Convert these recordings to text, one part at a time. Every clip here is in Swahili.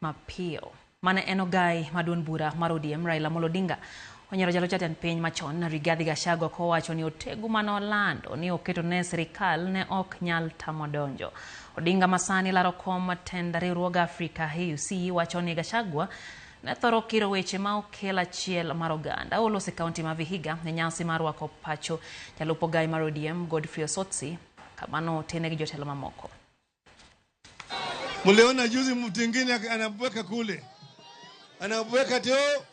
mapio. Mane enogai madun bura marudiem Raila Odinga. Onyero jalo jatend piny machon Rigathi Gachagua kowacho ni otegu manolando ni oketo ne sirikal ne ok nyal tamo donjo. Odinga masani laro kom tend riwruog Africa AUC wacho ni Gachagua ne thoro kiro weche ma okel achiel mar oganda. Olose kaunti ma Vihiga ne nyasi mar rwako pacho jalupo gai mar ODM Godfrey Osotsi kamano tene gi jotelo mamoko. Muliona juzi mtu mwingine anabweka kule. Anabweka teo,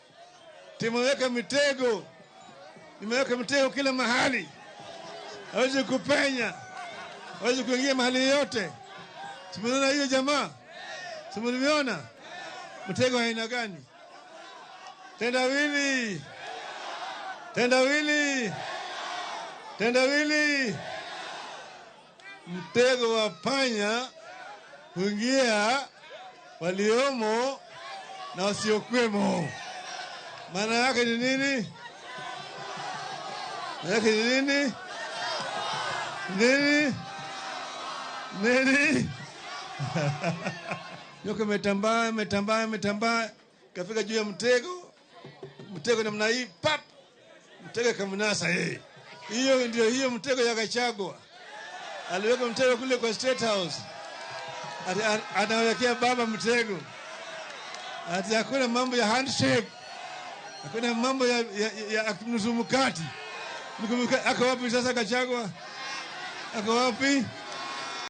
timeweka mitego. Nimeweka mitego kila mahali. Hawezi kupenya. Hawezi kuingia mahali yote. Simuliona hiyo jamaa? Simuliona? Mitego haina gani? Tendawili. Tendawili. Tendawili. Mtego wa panya kuingia waliomo na wasiokuwemo. Maana yake ni nini? Maana yake ni nini? Nini? Nini? Nyoka metambaa, kafika juu ya mtego. Mtego namna hii, pap! Mtego kamnasa yeye. Hiyo ndio hiyo mtego ya Gachagua. Aliweka mtego kule kwa State House. Anawekea baba mtego. Ati hakuna mambo ya handshake. Hakuna mambo ya nusu mkati. Ako wapi sasa Gachagua? Ako wapi?